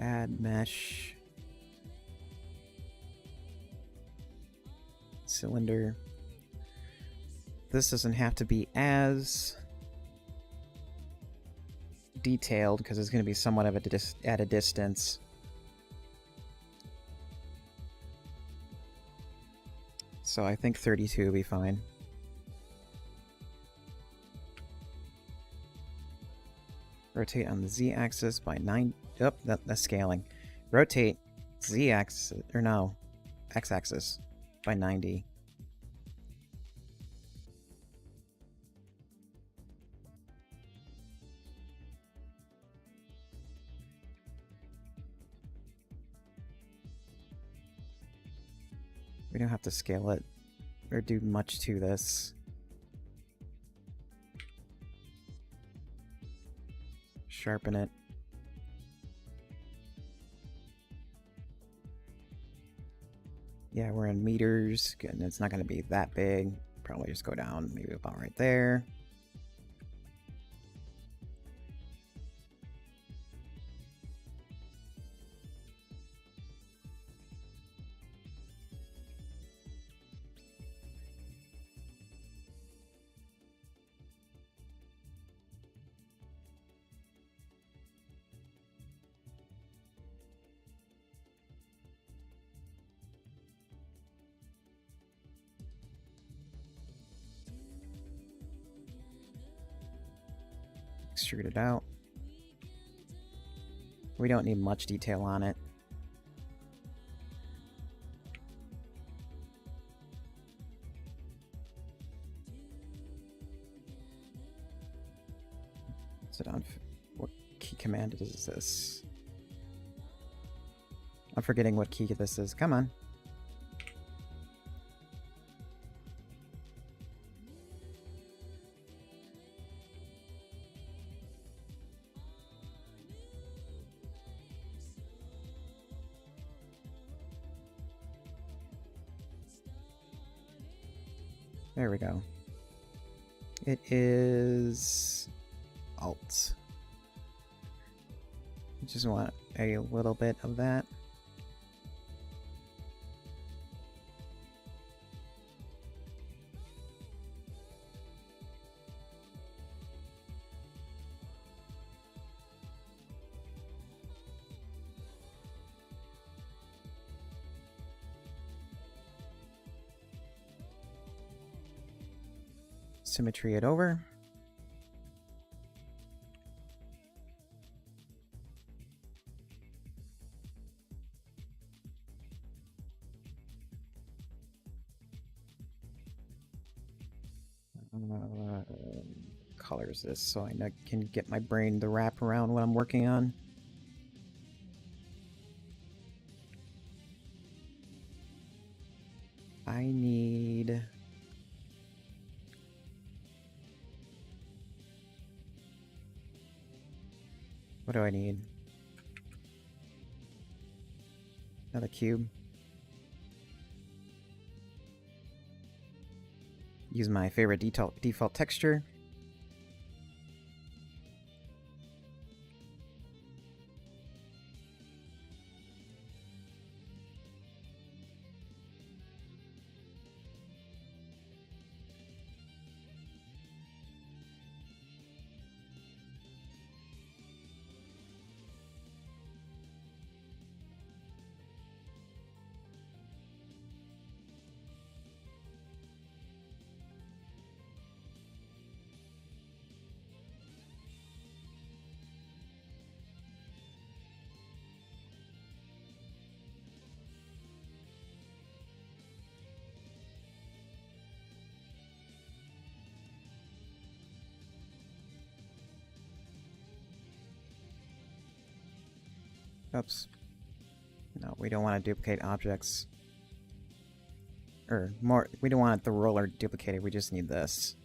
Add mesh. Cylinder. This doesn't have to be as detailed because it's going to be somewhat of at a distance. So I think 32 will be fine. Rotate on the z-axis by 9. Oh, that's scaling. Rotate z-axis, or no, x-axis by 90. We don't have to scale it or do much to this. Sharpen it. Yeah, we're in meters, and it's not going to be that big. Probably just go down maybe about right there. Extrude it out. We don't need much detail on it. Sit on. What key command is this? I'm forgetting what key this is. Come on. There we go. It is Alt. I just want a little bit of that. Symmetry it over. Colors this so I can get my brain to wrap around what I'm working on. I need... What do I need? Another cube. Use my favorite default texture. Oops. No, we don't want to duplicate objects. Or more, we don't want the roller duplicated, we just need this.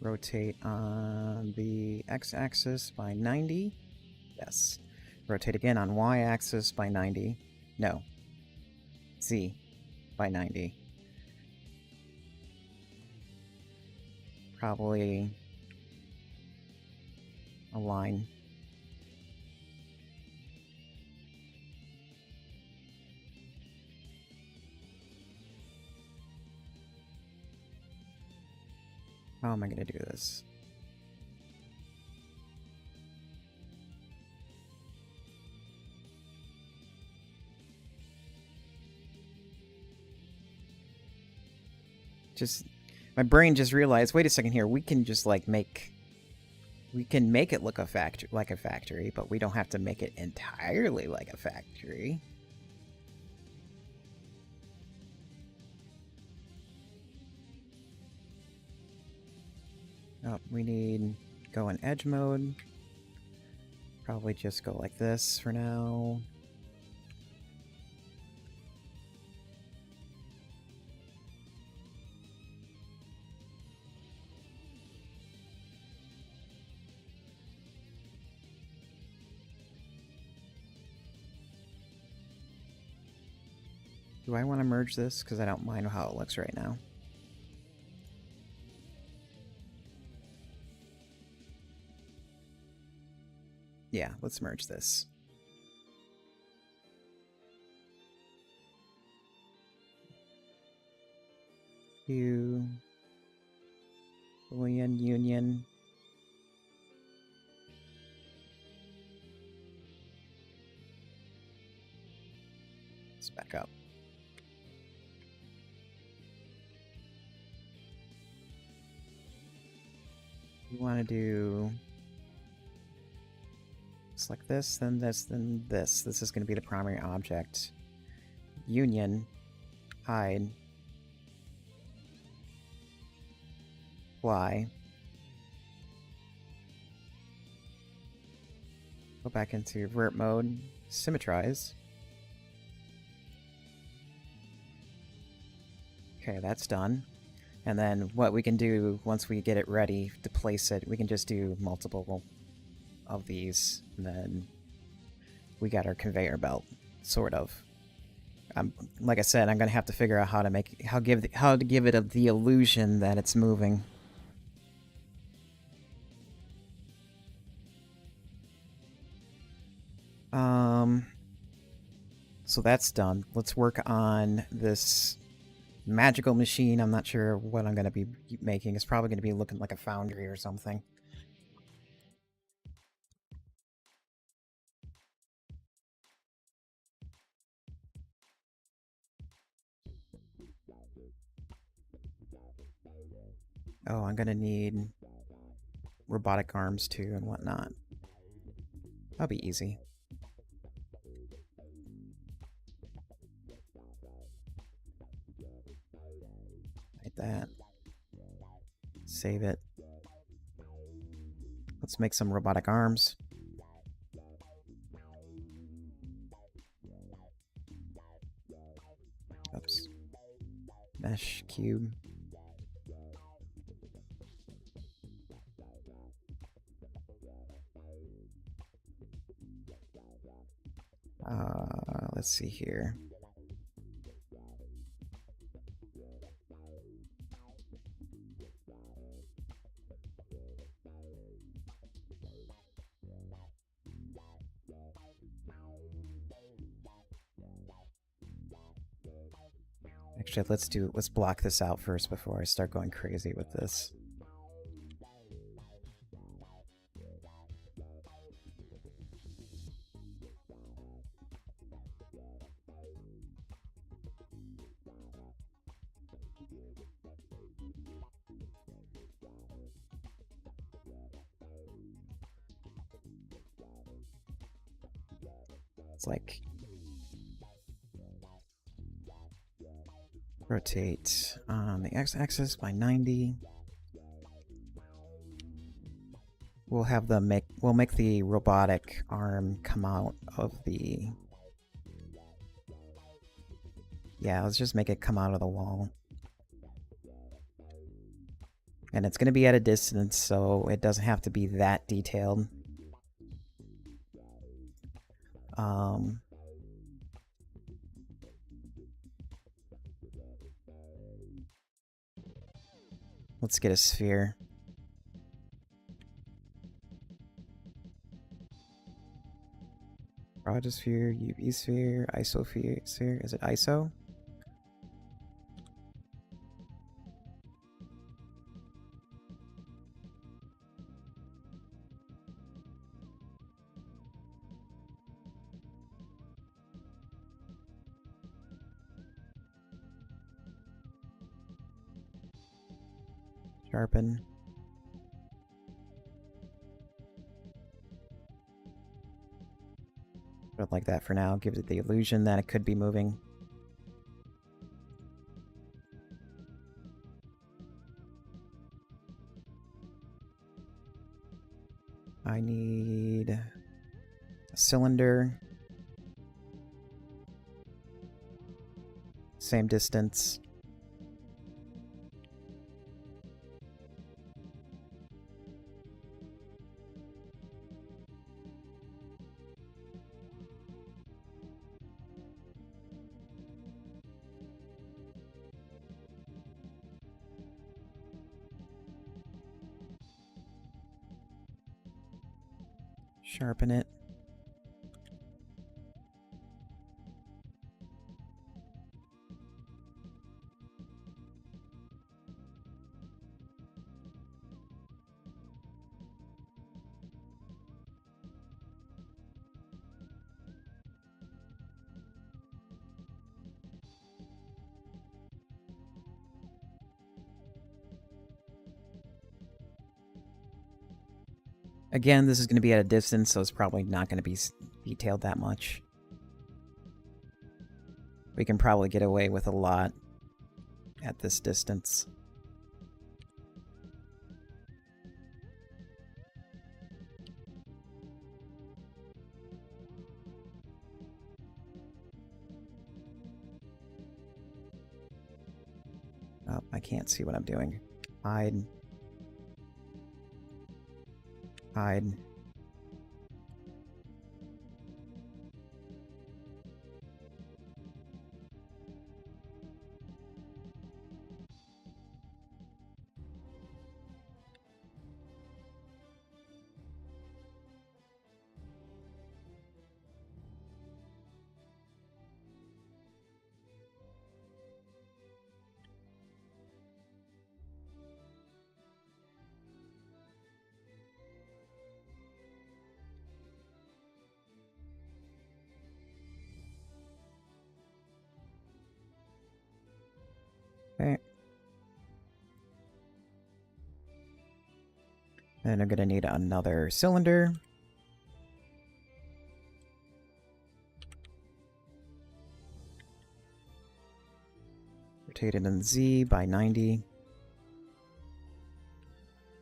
Rotate on the x-axis by 90. Yes. Rotate again on y-axis by 90. No. Z by 90. Probably align How am I going to do this? Just, my brain just realized, wait a second here, we can just like we can make it look like a factory, but we don't have to make it entirely like a factory. Oh, we need go in edge mode. Probably just go like this for now. Do I want to merge this? Because I don't mind how it looks right now. Yeah, let's merge this. Boolean union. Let's back up. We want to do select this, then this, then this. This is going to be the primary object. Union, hide, fly. Go back into vert mode, symmetrize. Okay, that's done. And then what we can do once we get it ready to place it, we can just do multiple of these, and then we got our conveyor belt, sort of. Like I said, I'm gonna have to figure out how to give it the illusion that it's moving. So that's done. Let's work on this magical machine. I'm not sure what I'm going to be making. It's probably going to be looking like a foundry or something. Oh, I'm going to need robotic arms too and whatnot. That'll be easy. Like that. Save it. Let's make some robotic arms. Oops. Mesh cube. Let's see here. Actually, let's block this out first before I start going crazy with this. It's like rotate on the x-axis by 90. We'll make the robotic arm come out of the... Yeah, let's just make it come out of the wall. And it's going to be at a distance, so it doesn't have to be that detailed. Let's get a sphere. Protosphere, UV sphere, isosphere. Is it ISO? Sharpen. Put it like that for now. Gives it the illusion that it could be moving. I need a cylinder. Same distance. Sharpen it. Again, this is going to be at a distance, so it's probably not going to be detailed that much. We can probably get away with a lot at this distance. Oh, I can't see what I'm doing. Hide. Hide. Okay. Then I'm gonna need another cylinder. Rotate it in Z by 90.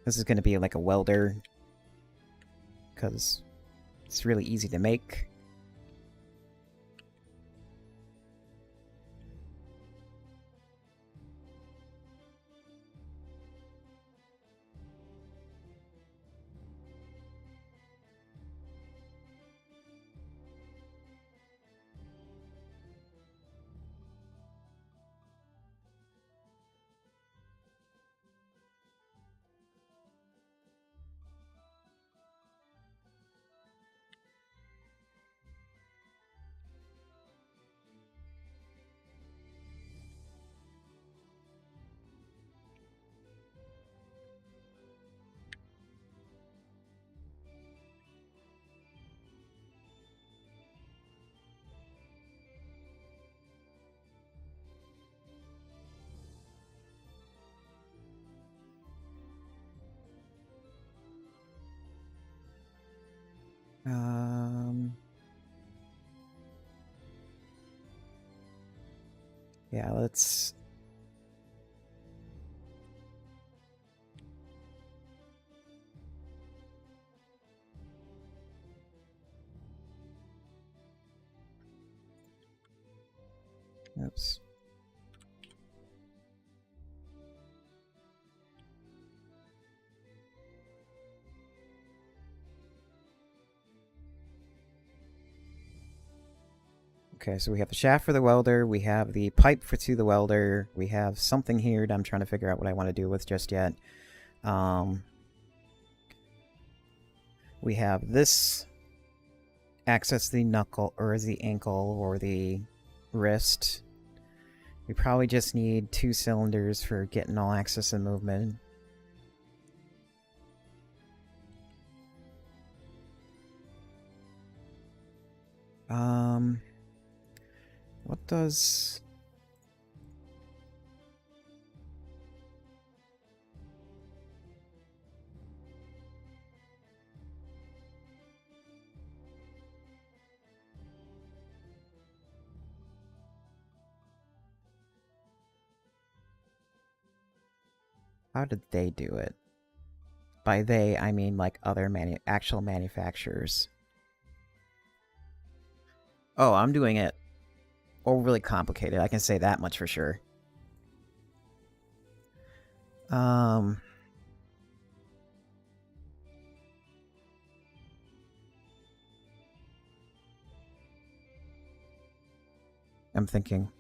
This is gonna be like a welder, because it's really easy to make. Yeah, let's... Oops. Okay, so we have the shaft for the welder, we have the pipe to the welder, we have something here that I'm trying to figure out what I want to do with just yet. We have this access the knuckle, or the ankle, or the wrist. We probably just need 2 cylinders for getting all access and movement. What does... How did they do it? By they, I mean like other actual manufacturers. Oh, I'm doing it overly complicated. I can say that much for sure. I'm thinking.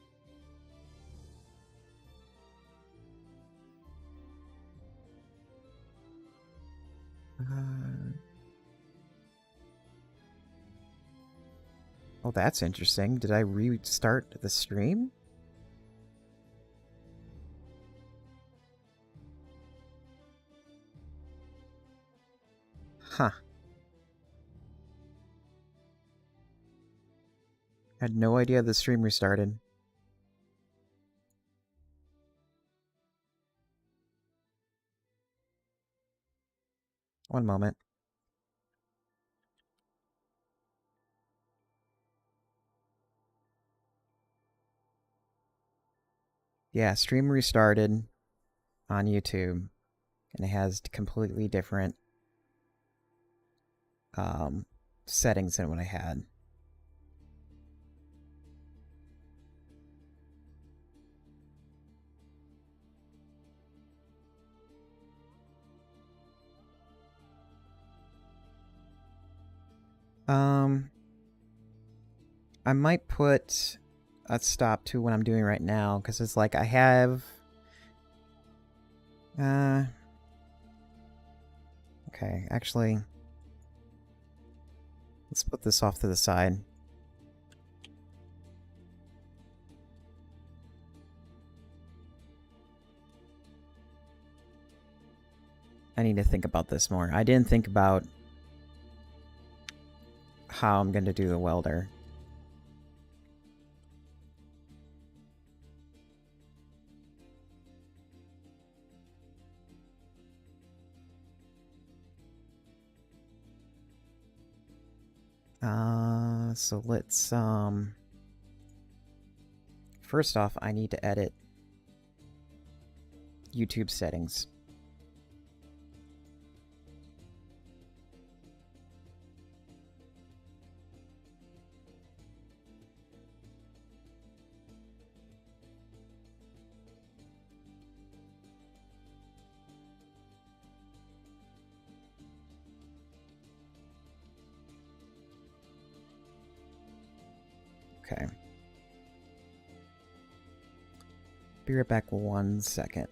Oh, that's interesting. Did I restart the stream? Huh. I had no idea the stream restarted. One moment. Yeah, stream restarted on YouTube, and it has completely different settings than what I had. I might put a stop to what I'm doing right now, because it's like I have... Okay, actually... Let's put this off to the side. I need to think about this more. I didn't think about how I'm going to do the welder. So let's, first off, I need to edit YouTube settings. Okay. Be right back 1 second.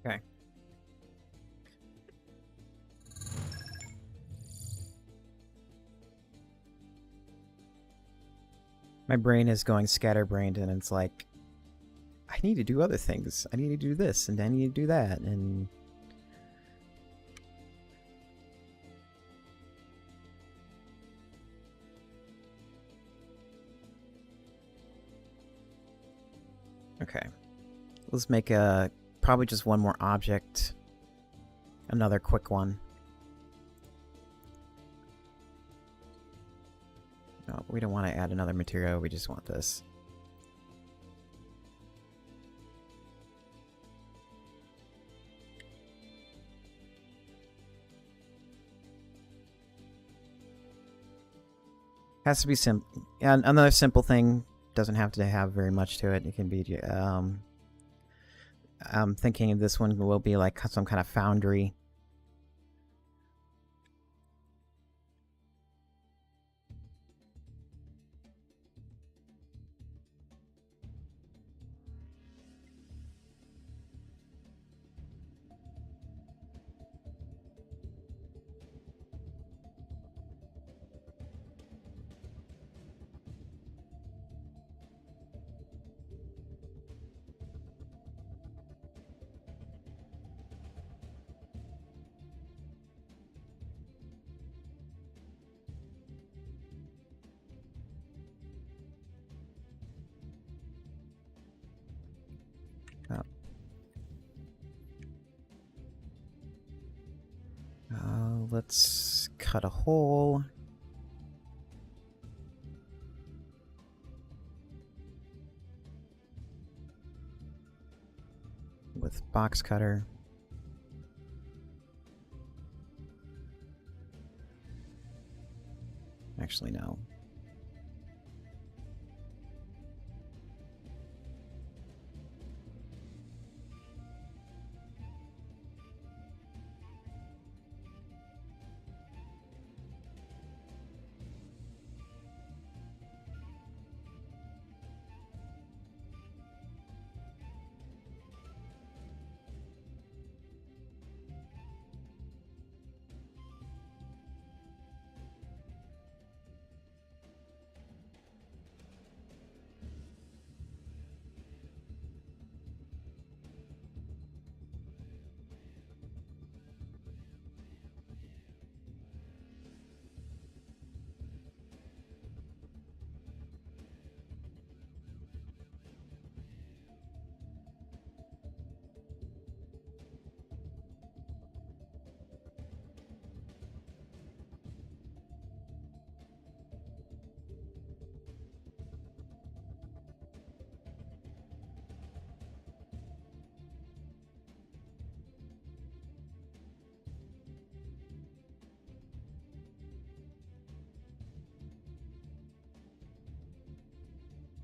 Okay. My brain is going scatterbrained, and it's like, I need to do other things. I need to do this, and I need to do that, and... Okay. Let's make probably just one more object. Another quick one. No, we don't want to add another material, we just want this. Has to be simple. And another simple thing doesn't have to have very much to it. It can be, I'm thinking this one will be like some kind of foundry. Let's cut a hole. With box cutter. Actually, no.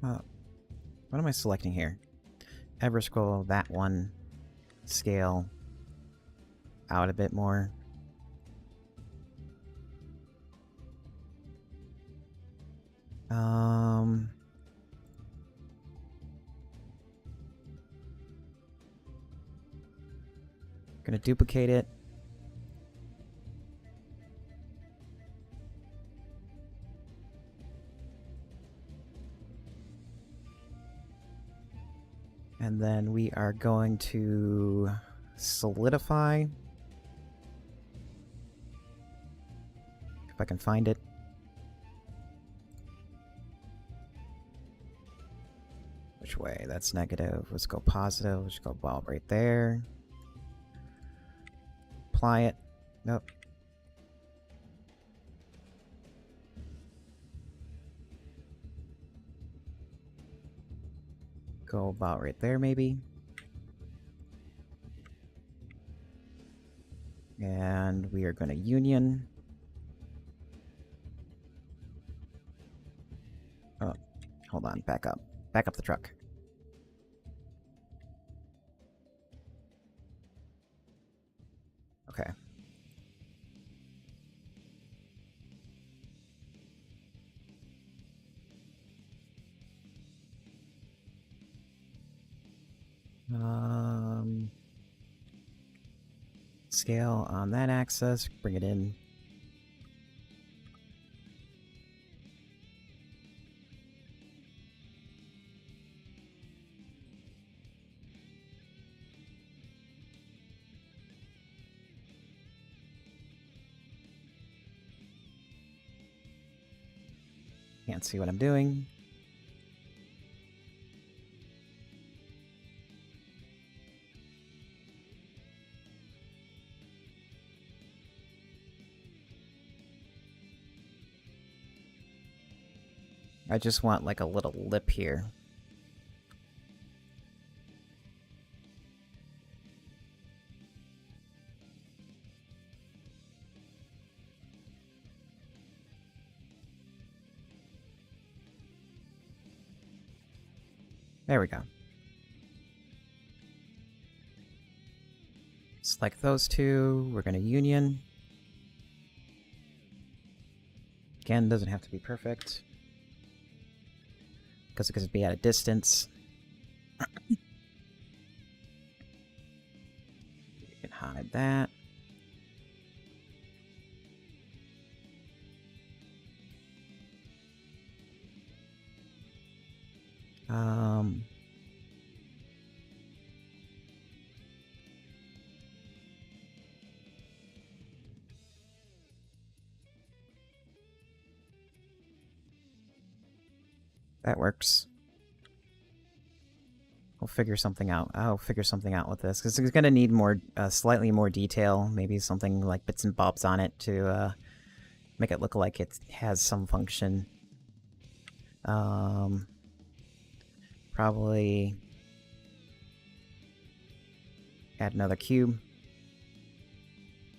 What am I selecting here? Ever scroll that one. Scale out a bit more. Gonna duplicate it. And then we are going to solidify. If I can find it. Which way? That's negative. Let's go positive. Let's go ball right there. Apply it. Nope. Go about right there, maybe. And we are going to union. Oh, hold on. Back up. Back up the truck. Okay. Scale on that axis, bring it in. Can't see what I'm doing. I just want like a little lip here. There we go. Select those two. We're going to union. Again, doesn't have to be perfect, because it could be at a distance. You can hide that. That works. We'll figure something out. I'll figure something out with this, because it's going to need more, slightly more detail. Maybe something like bits and bobs on it to make it look like it has some function. Probably add another cube.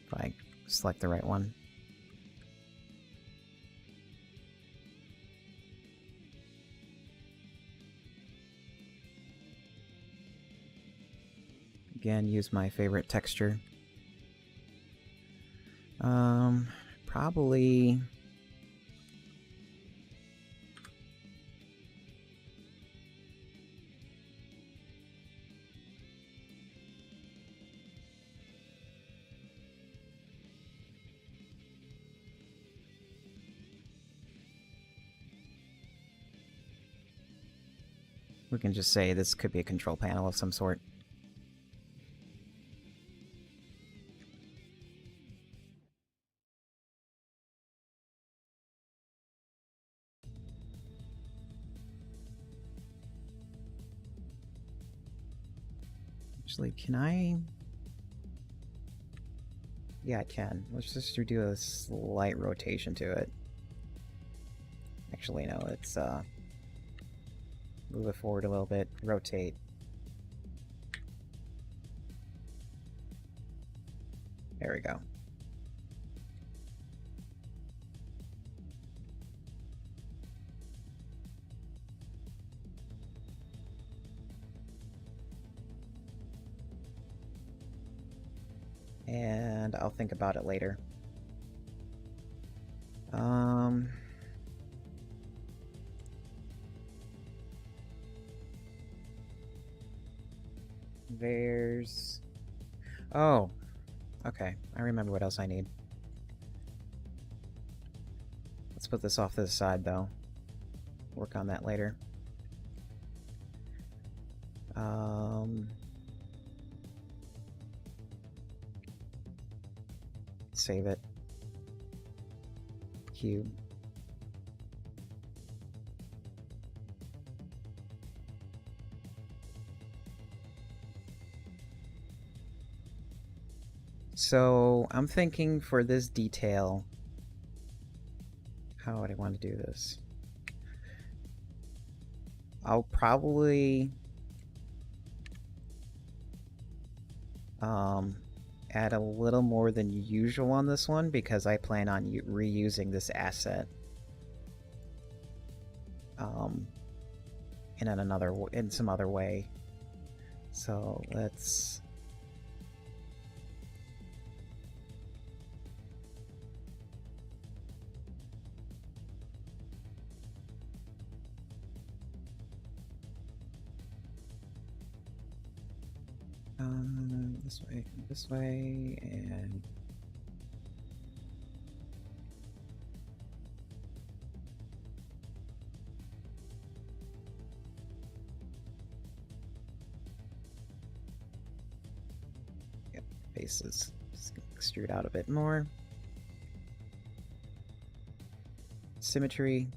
If I select the right one. Again, use my favorite texture. Probably... we can just say this could be a control panel of some sort. Actually, can I... yeah, I can. Let's just do a slight rotation to it. Actually, no, let's move it forward a little bit, rotate. There we go. And I'll think about it later. There's... oh, okay. I remember what else I need. Let's put this off to the side, though. Work on that later. Save it. Cube. So, I'm thinking for this detail, how would I want to do this? I'll probably add a little more than usual on this one, because I plan on reusing this asset in some other way. So let's... this way, and yep, faces. Just extrude out a bit more. Symmetry.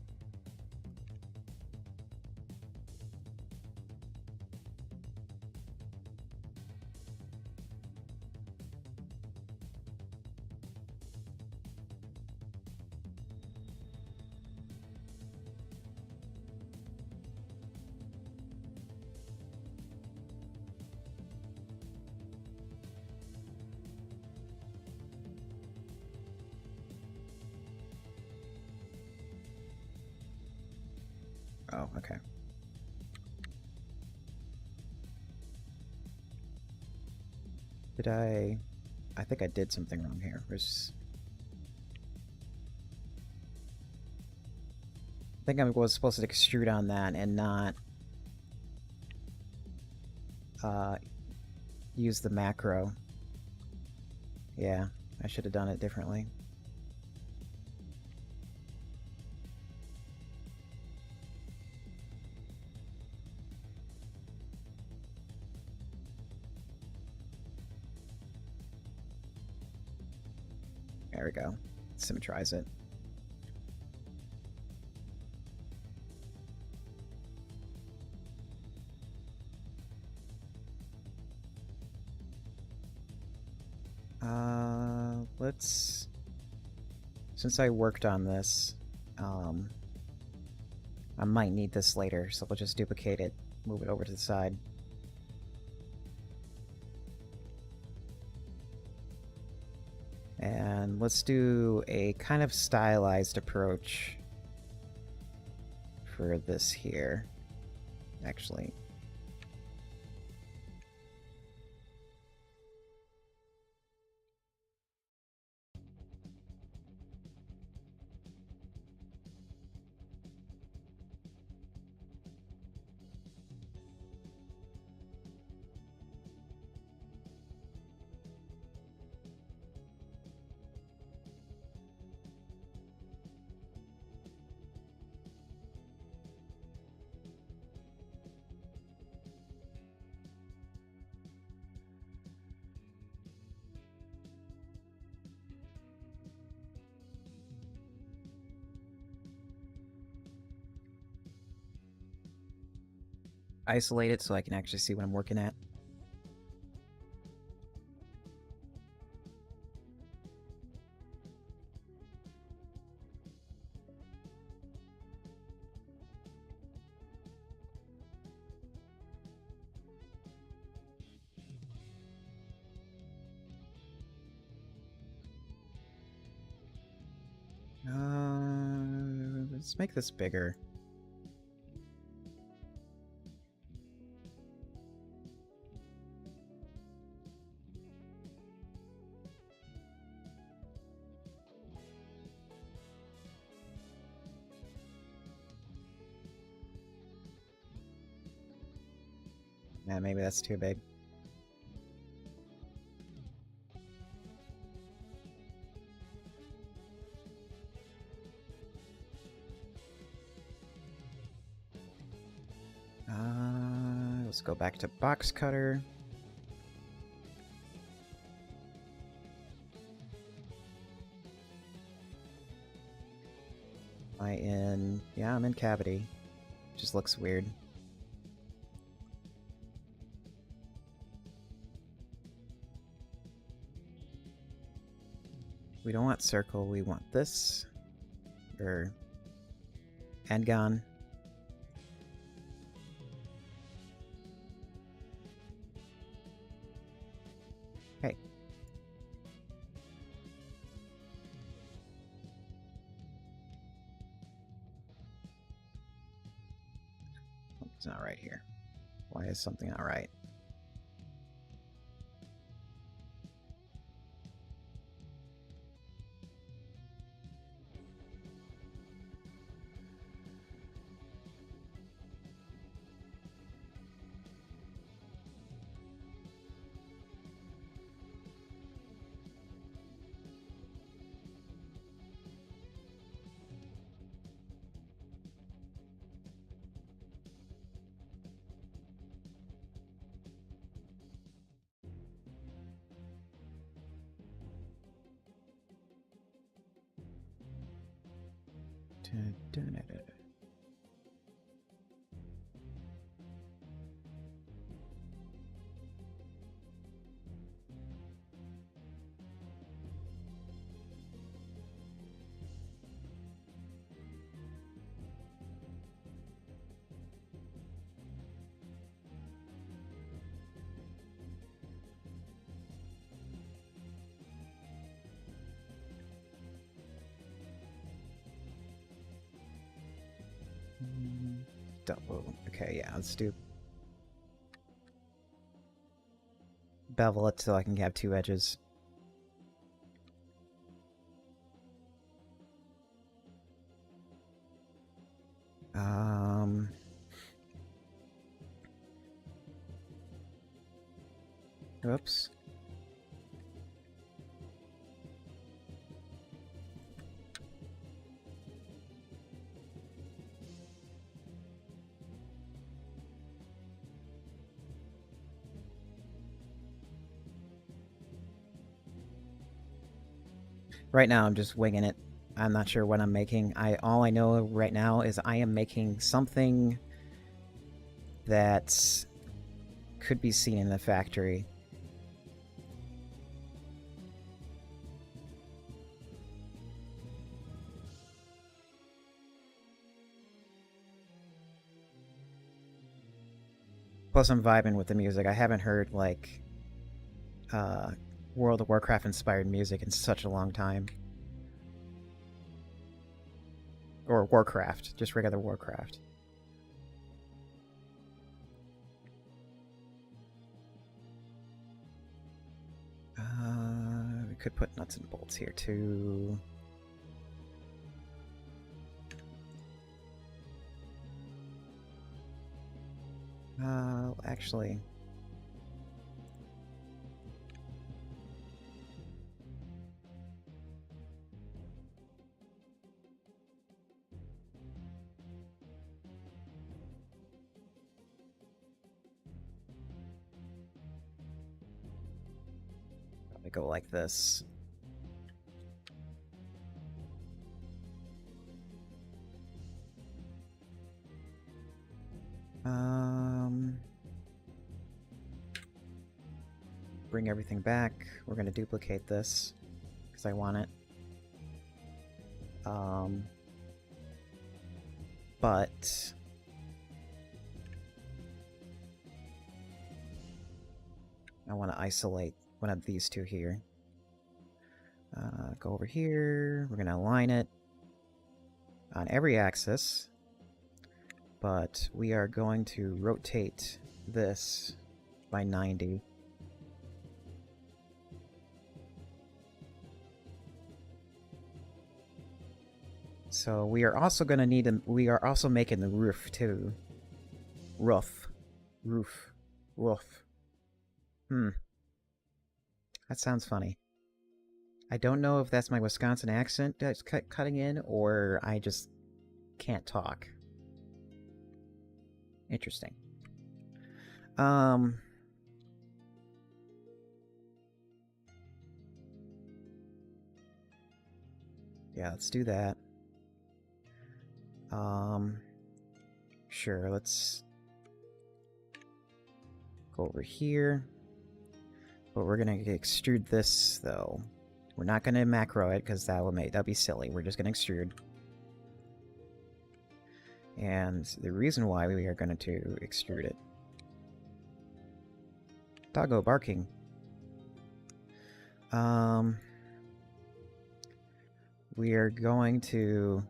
Oh, okay. Did I think I did something wrong here. I think I was supposed to extrude on that and not use the macro. Yeah, I should have done it differently. There we go. Symmetrize it. Let's... Since I worked on this, I might need this later, so we'll just duplicate it, move it over to the side. And let's do a kind of stylized approach for this here, actually. Isolate it so I can actually see what I'm working at. Let's make this bigger. Yeah, maybe that's too big. Let's go back to box cutter. Yeah, I'm in cavity. Just looks weird. We don't want circle, we want this. Or Endgon. Hey. Something's not right here. Why is something not right? Double. Okay, yeah, let's do bevel it so I can have two edges. Oops. Right now, I'm just winging it. I'm not sure what I'm making. All I know right now is I am making something that could be seen in the factory. Plus, I'm vibing with the music. I haven't heard, like, World of Warcraft-inspired music in such a long time. Or Warcraft. Just regular Warcraft. We could put nuts and bolts here, too. Actually... probably go like this. Bring everything back. We're gonna duplicate this because I want it. But I want to isolate one of these two here. Go over here. We're gonna align it on every axis, but we are going to rotate this by 90. So we are also going to need we are also making the roof too. Roof. That sounds funny. I don't know if that's my Wisconsin accent that's cutting in, or I just can't talk. Interesting. Yeah, let's do that. Sure, let's go over here. But we're gonna extrude this, though. We're not gonna macro it, because that'd be silly. We're just gonna extrude. And the reason why we are going to extrude it... Doggo barking. We are going to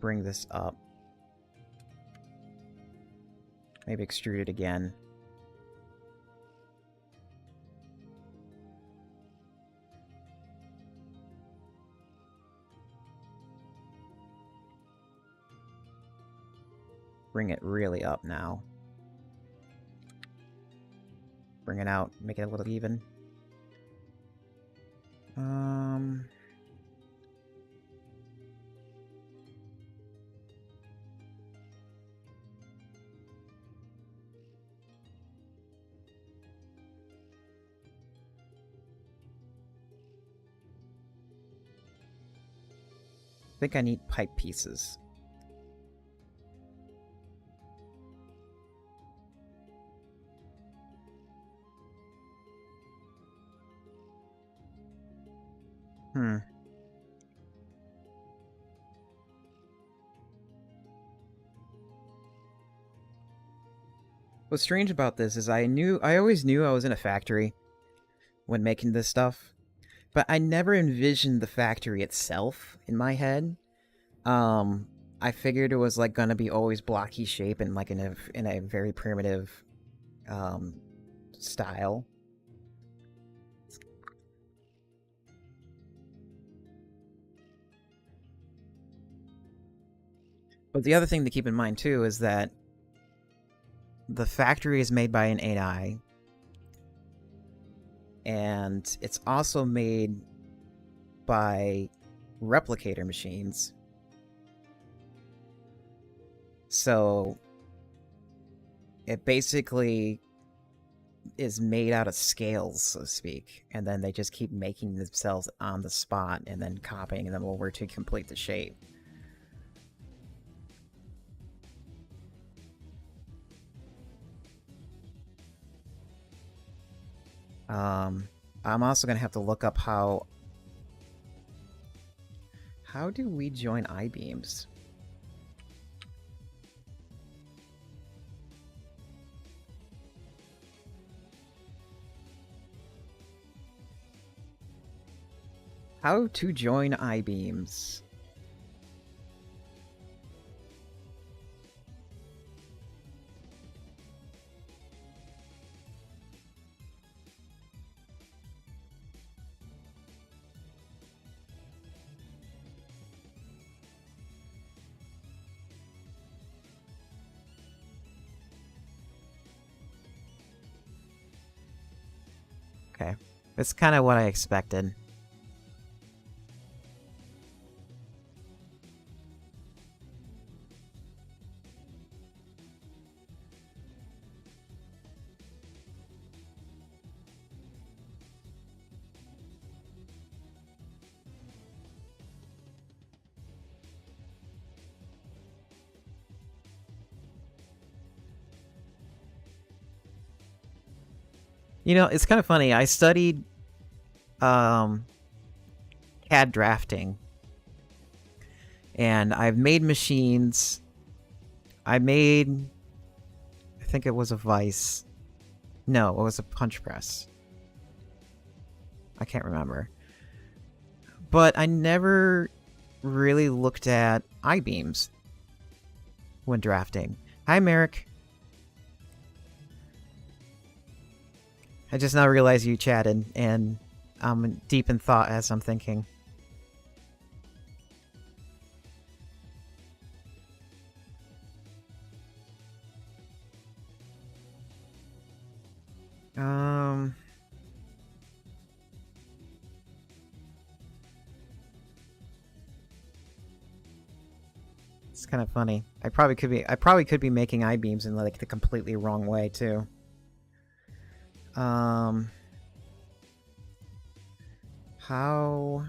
bring this up. Maybe extrude it again. Bring it really up now. Bring it out, make it a little even. think I need pipe pieces. What's strange about this is I always knew I was in a factory when making this stuff, but I never envisioned the factory itself in my head. I figured it was like gonna be always blocky shape and like in a very primitive style. But the other thing to keep in mind too is that the factory is made by an AI, and it's also made by replicator machines. So it basically is made out of scales, so to speak, and then they just keep making themselves on the spot and then copying them over to complete the shape. I'm also gonna have to look up how do we join I-beams? How to join I-beams. Okay, that's kind of what I expected. You know, it's kind of funny. I studied CAD drafting, and I've made machines. I think it was a vise. No, it was a punch press. I can't remember. But I never really looked at I-beams when drafting. Hi, Merrick. I just now realized you chatted, and I'm deep in thought as I'm thinking. It's kind of funny. I probably could be making I-beams in like the completely wrong way too. How?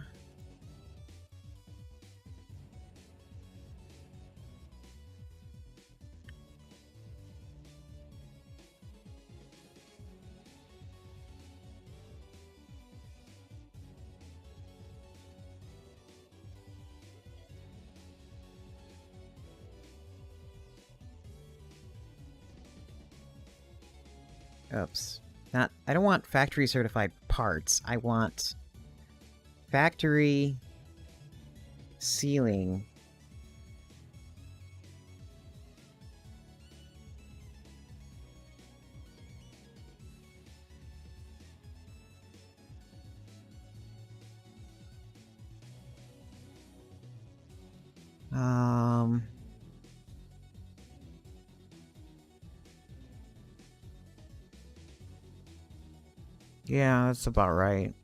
Oops. I don't want factory certified parts. I want factory sealing. Yeah, that's about right.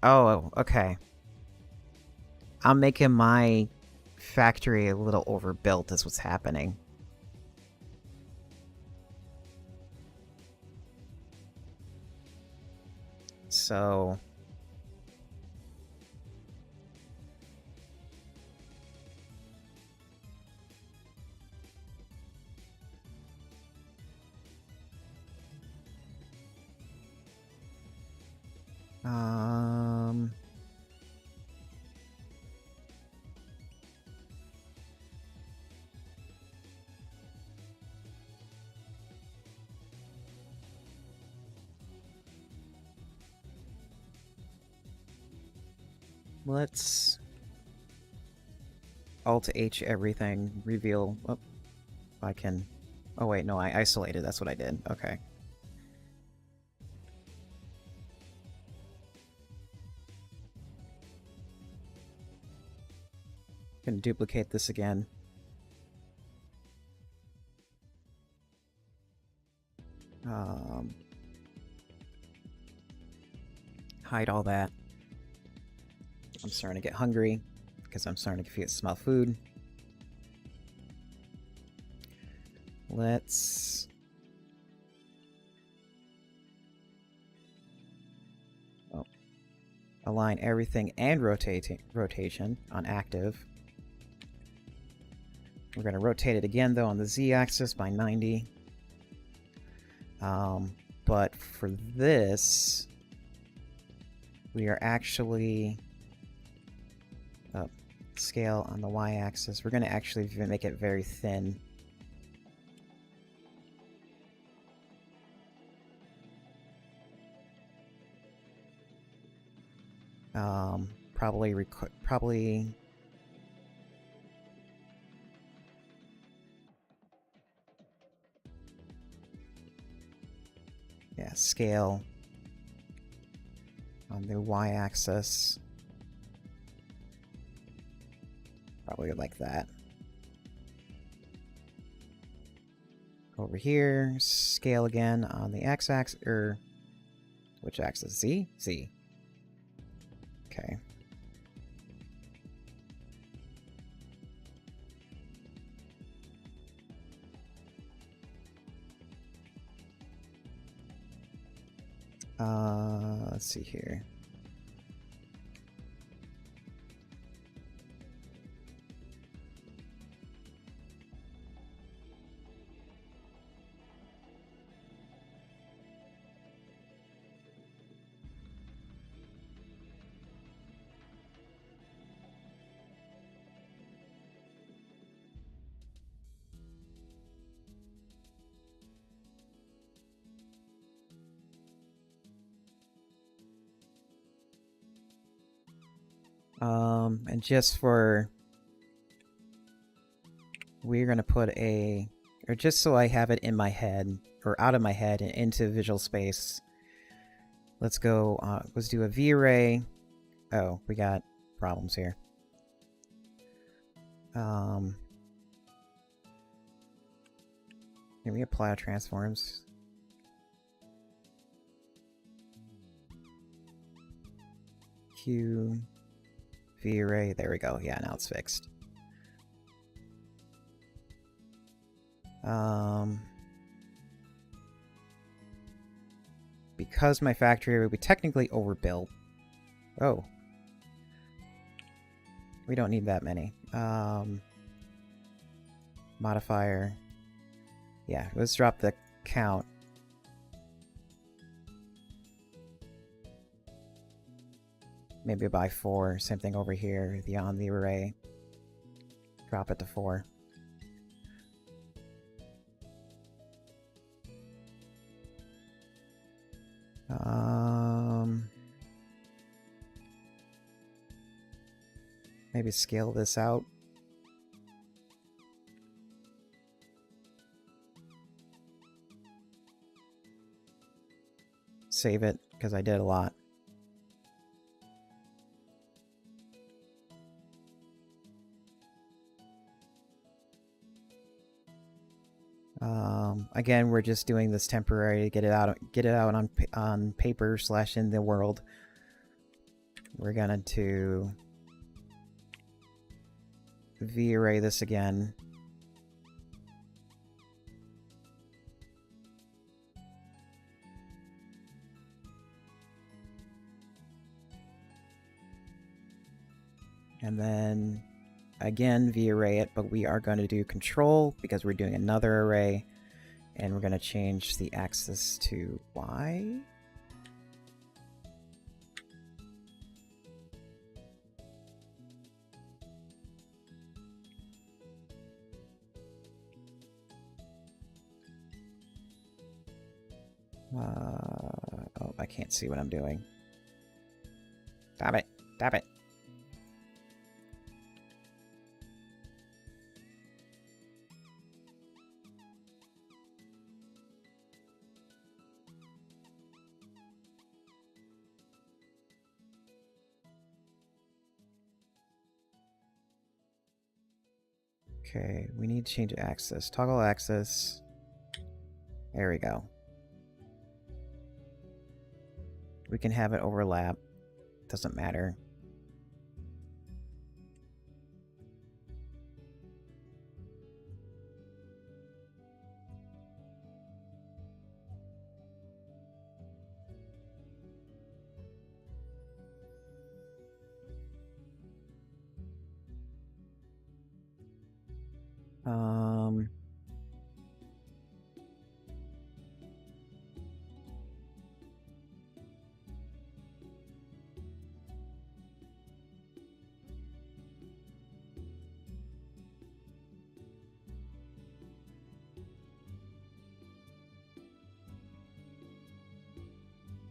Oh, okay. I'm making my factory a little overbuilt is what's happening. So... let's Alt H everything, reveal. Oh, I can. Oh, wait, no, I isolated. That's what I did. Okay. Gonna duplicate this again. Hide all that. I'm starting to get hungry because I'm starting to smell food. Let's... align everything and rotation on active. We're going to rotate it again, though, on the Z-axis by 90. But for this, we are actually... scale on the Y-axis. We're going to actually make it very thin. Probably yeah, scale on the Y-axis. Probably like that. Over here, scale again on the X-axis, or which axis? Z? Z. Okay. Let's see here. And just for... we're gonna put a... or just so I have it in my head, or out of my head and into visual space, let's go, let's do a V-ray. Oh, we got problems here. Can we apply our transforms? Q... V-ray, there we go. Yeah, now it's fixed. Because my factory would be technically overbuilt. Oh. We don't need that many. Modifier. Yeah, let's drop the count. Maybe by 4. Same thing over here, on the array. Drop it to 4. Maybe scale this out. Save it, because I did a lot. Again, we're just doing this temporary to get it out on paper / in the world. We're gonna do V-array this again. And then again V-array it, but we are going to do control because we're doing another array, and we're going to change the axis to Y. Oh, I can't see what I'm doing. Stop it! Stop it! Okay, we need to change axis. Toggle axis. There we go. We can have it overlap. Doesn't matter.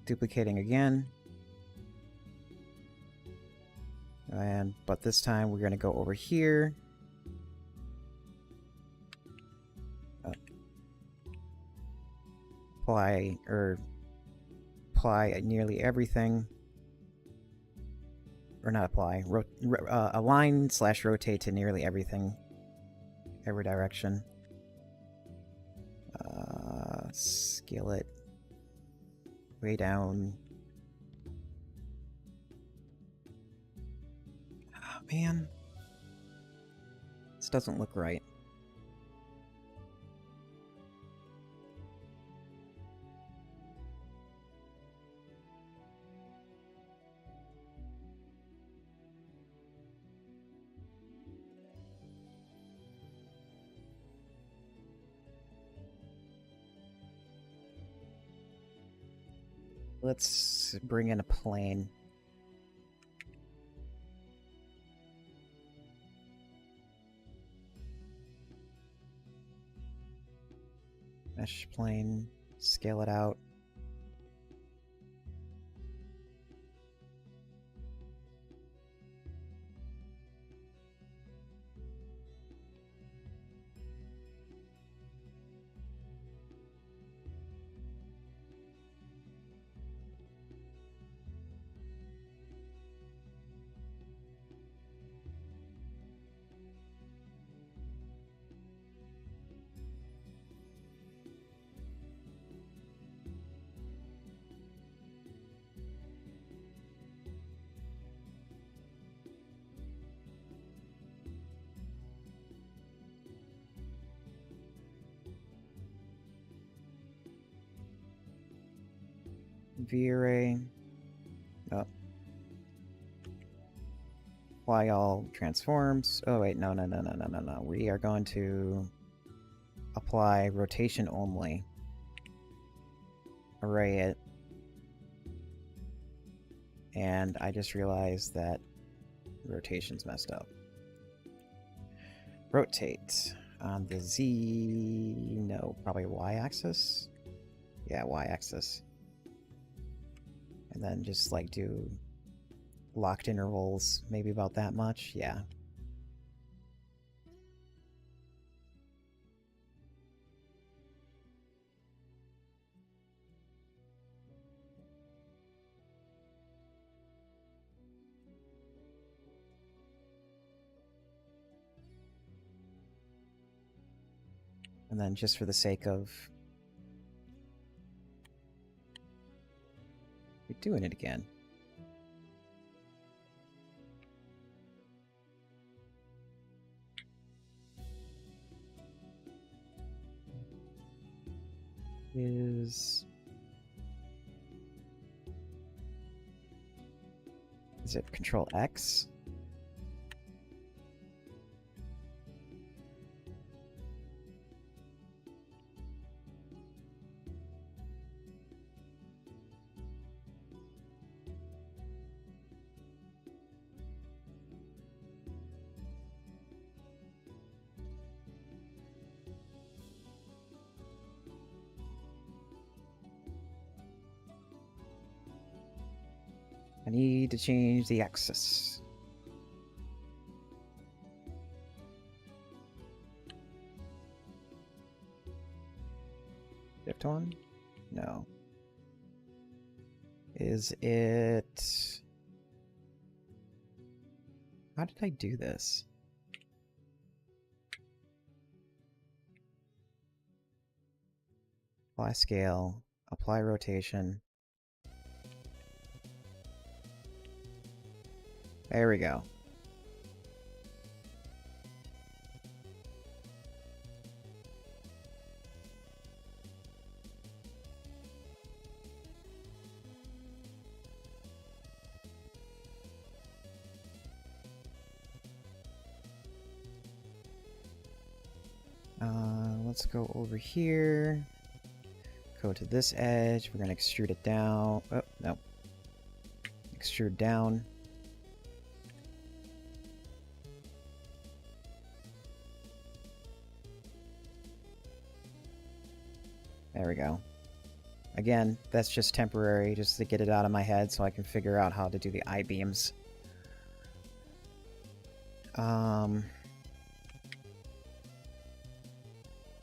Duplicating again. But this time we're going to go over here. Apply nearly everything. Or not apply. Align / rotate to nearly everything. Every direction. Scale it way down. Oh, man. This doesn't look right. Let's bring in a plane. Mesh plane, scale it out. V-array. Oh. Apply all transforms. Oh wait, no. We are going to apply rotation only. Array it. And I just realized that rotation's messed up. Rotate on the Z, no, probably Y-axis? Yeah, Y-axis. And then just like do locked intervals, maybe about that much, yeah. And then just for the sake of we're doing it again. is it Control X? I need to change the axis. Shift one? No. Is it... How did I do this? Apply scale, apply rotation. There we go. Let's go over here. Go to this edge. We're gonna extrude it down. Oh, no. Extrude down. There we go. Again, that's just temporary, just to get it out of my head so I can figure out how to do the I-beams.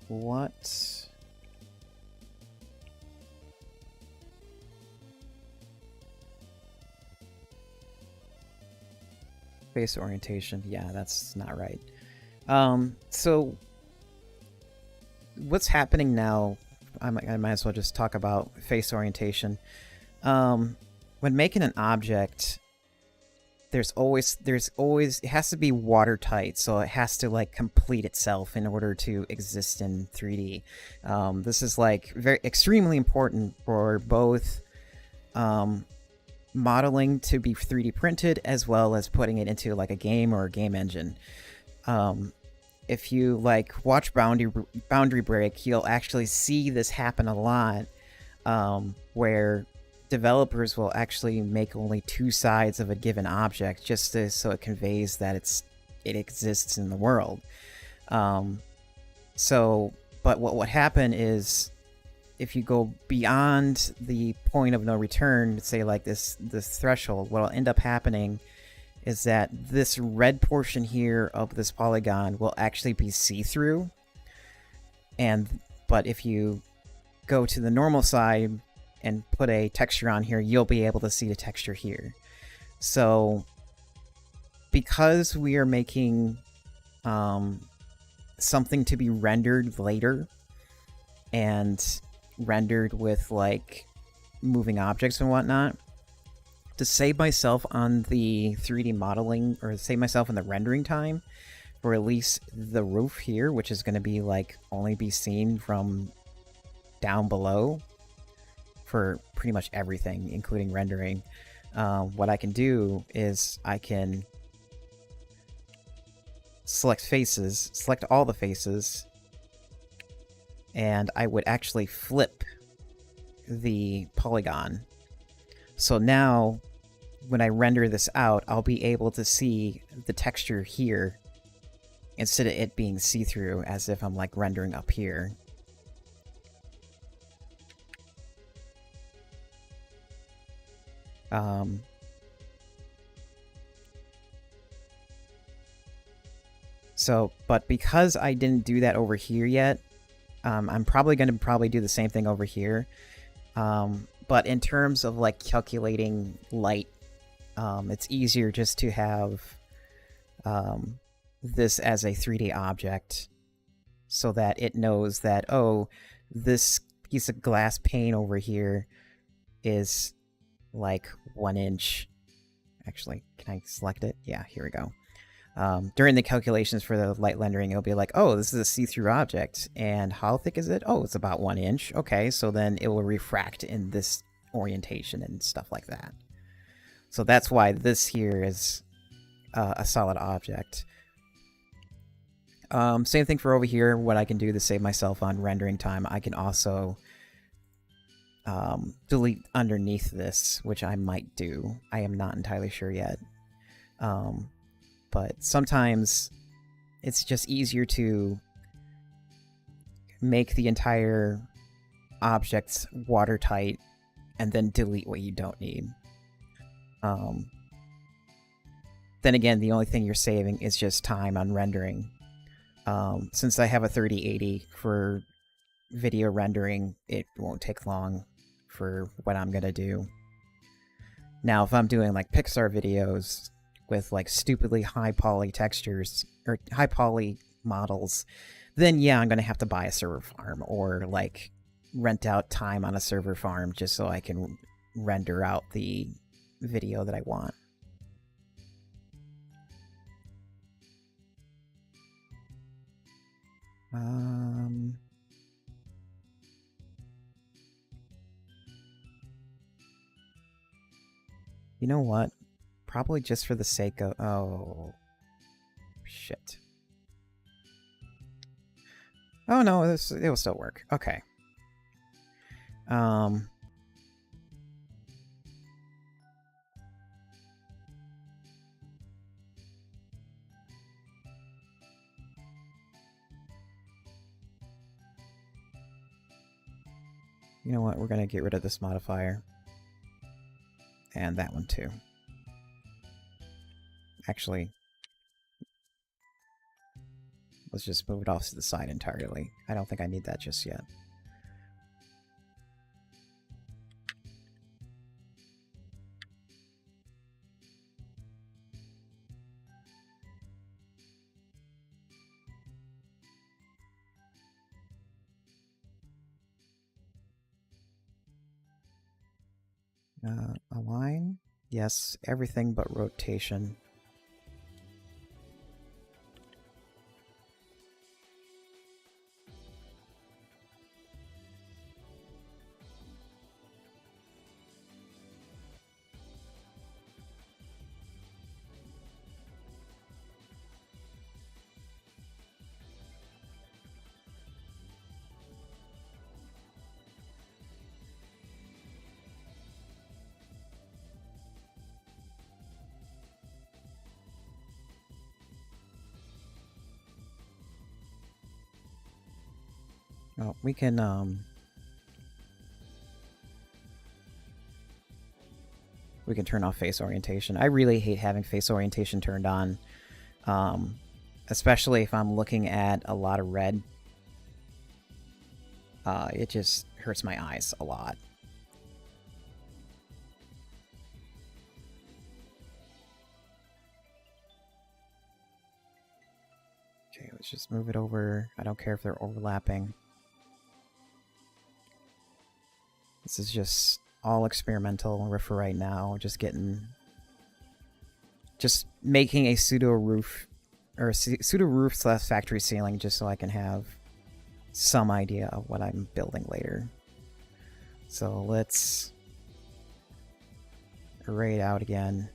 What? Face orientation. Yeah, that's not right. So what's happening now, I might as well just talk about face orientation. When making an object, there's always it has to be watertight, so it has to like complete itself in order to exist in 3D. This is like extremely important for both modeling to be 3D printed as well as putting it into like a game or a game engine. If you like watch Boundary Break, you'll actually see this happen a lot, where developers will actually make only two sides of a given object just so it conveys that it exists in the world. But what would happen is, if you go beyond the point of no return, say like this threshold, what'll end up happening is that this red portion here of this polygon will actually be see-through. But if you go to the normal side and put a texture on here, you'll be able to see the texture here. So because we are making something to be rendered later and rendered with like moving objects and whatnot, to save myself on the 3D modeling, or save myself on the rendering time for at least the roof here, which is going to be like only be seen from down below for pretty much everything, including rendering, what I can do is I can select faces, select all the faces, and I would actually flip the polygon. So now, when I render this out, I'll be able to see the texture here instead of it being see-through as if I'm like rendering up here. But because I didn't do that over here yet, I'm probably going to do the same thing over here. But in terms of like calculating light, it's easier just to have this as a 3D object so that it knows that, oh, this piece of glass pane over here is like 1 inch. Actually, can I select it? Yeah, here we go. During the calculations for the light rendering, it'll be like, oh, this is a see-through object. And how thick is it? Oh, it's about 1 inch. Okay, so then it will refract in this orientation and stuff like that. So that's why this here is a solid object. Same thing for over here. What I can do to save myself on rendering time, I can also delete underneath this, which I might do. I am not entirely sure yet. But sometimes it's just easier to make the entire objects watertight and then delete what you don't need. Then again, the only thing you're saving is just time on rendering. Since I have a 3080 for video rendering, it won't take long for what I'm gonna do. Now, if I'm doing like Pixar videos with like stupidly high poly textures or high poly models, then yeah, I'm gonna have to buy a server farm or like rent out time on a server farm just so I can render out the video that I want. You know what? Probably just for the sake of... Oh. Shit. Oh no, it will still work. Okay. You know what? We're gonna get rid of this modifier. And that one too. Actually, let's just move it off to the side entirely. I don't think I need that just yet. Align? Yes, everything but rotation. Oh, we can turn off face orientation. I really hate having face orientation turned on, especially if I'm looking at a lot of red. It just hurts my eyes a lot. Okay, let's just move it over. I don't care if they're overlapping. This is just all experimental for right now. Just making a pseudo roof or pseudo roof / factory ceiling just so I can have some idea of what I'm building later. So let's array it out again.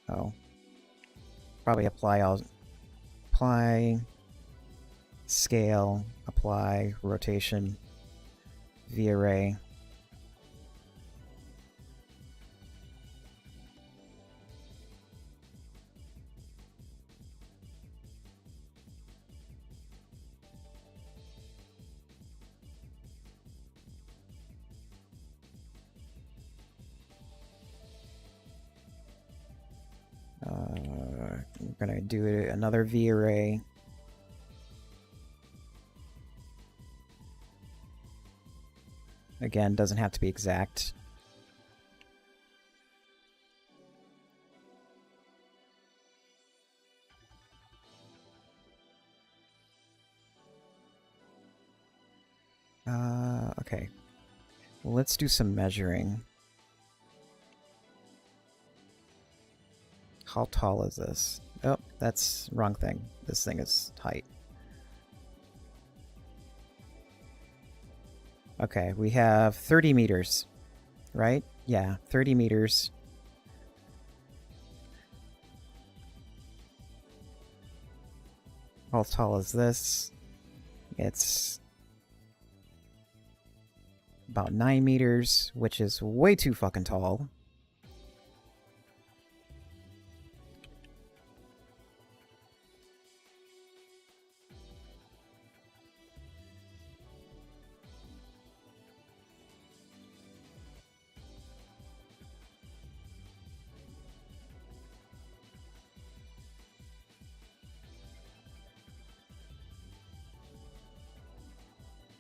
Oh, probably apply scale, apply rotation. V-array. We're gonna do another V-array. Again, doesn't have to be exact. Okay. Let's do some measuring. How tall is this? Oh, that's wrong thing. This thing is height. Okay, we have 30 meters, right? Yeah, 30 meters. How tall is this? It's about 9 meters, which is way too fucking tall.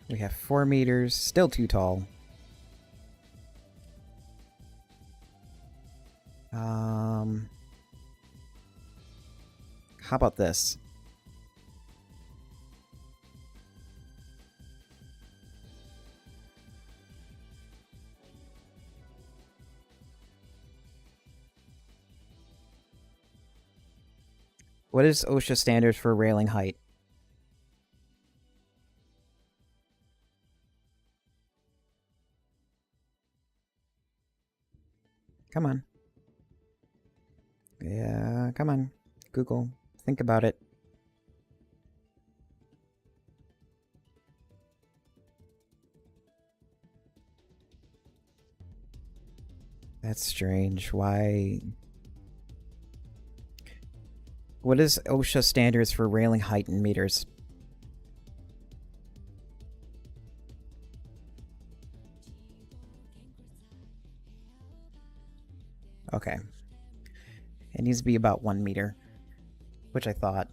We have 4 meters, still too tall. How about this? What is OSHA standards for railing height? Come on. Yeah, come on. Google. Think about it. That's strange. Why? What is OSHA standards for railing height in meters? Okay. It needs to be about 1 meter, which I thought.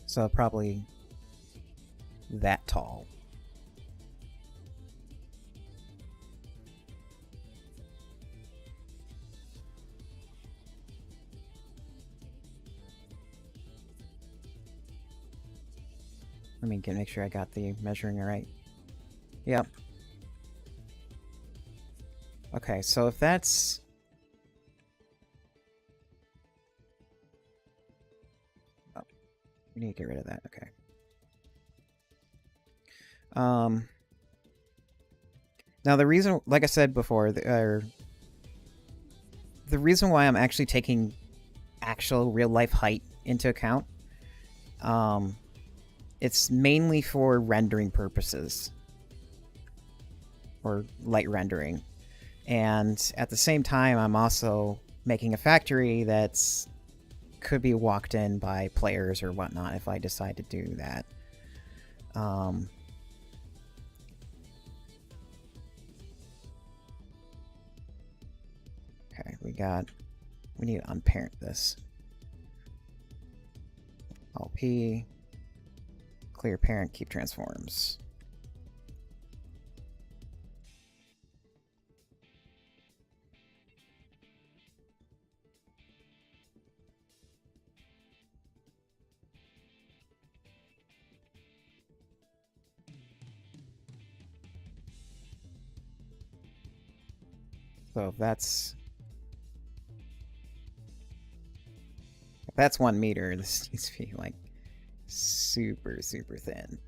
So probably that tall. Let me make sure I got the measuring right. Yep. Okay, so if that's... Oh, we need to get rid of that, okay. Now the reason, like I said before, the reason why I'm actually taking actual real-life height into account, it's mainly for rendering purposes. Or light rendering. And at the same time, I'm also making a factory that's could be walked in by players or whatnot if I decide to do that. Okay, we need to unparent this. Alt-P, clear parent, keep transforms. So if that's 1 meter, this needs to be like super, super thin.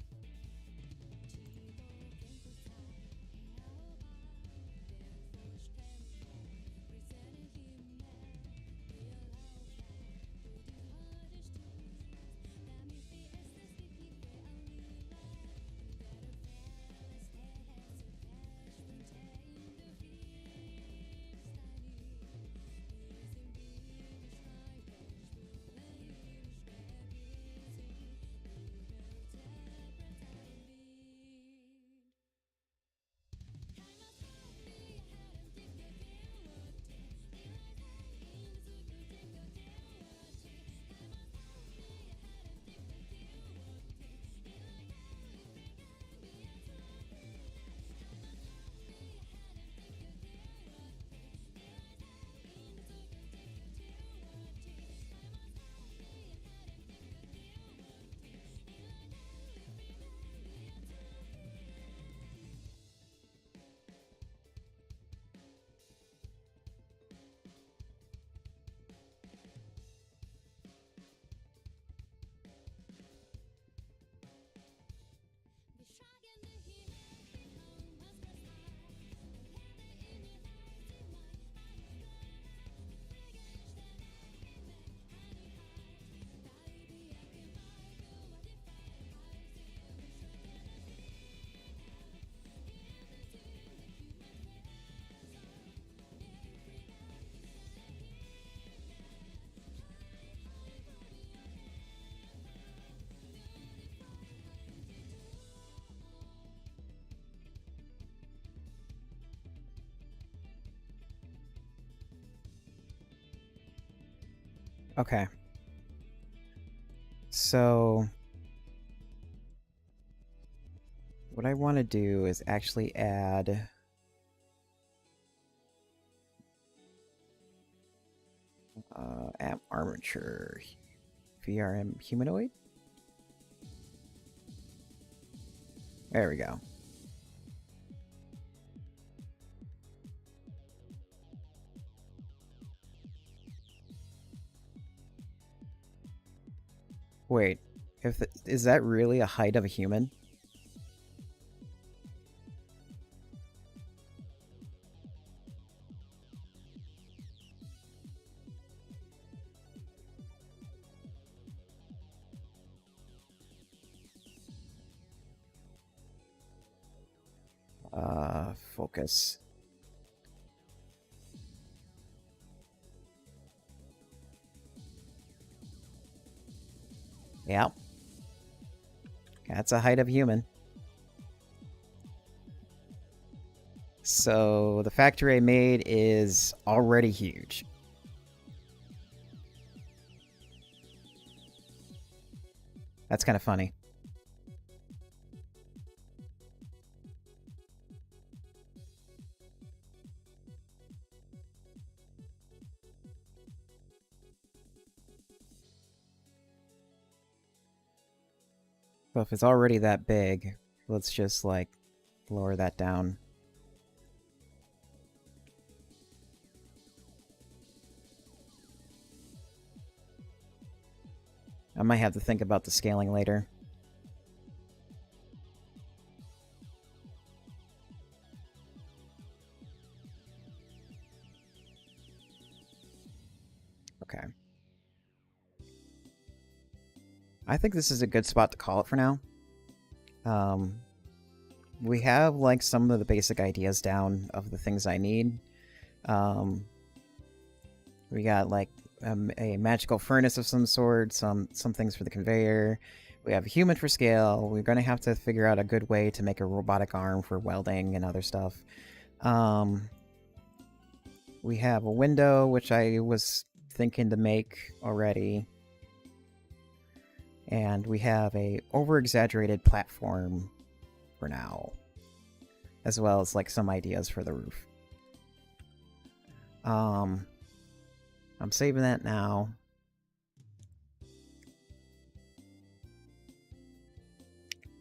Okay. So what I want to do is actually add app armature VRM humanoid. There we go. Wait, is that really a height of a human? Focus. Yeah. That's a height of human. So the factory I made is already huge. That's kind of funny. So if it's already that big, let's just, like, lower that down. I might have to think about the scaling later. Okay. I think this is a good spot to call it for now. We have, like, some of the basic ideas down of the things I need. We got, like, a magical furnace of some sort, some things for the conveyor. We have a human for scale. We're going to have to figure out a good way to make a robotic arm for welding and other stuff. We have a window, which I was thinking to make already. And we have a over-exaggerated platform for now, as well as, like, some ideas for the roof. I'm saving that now.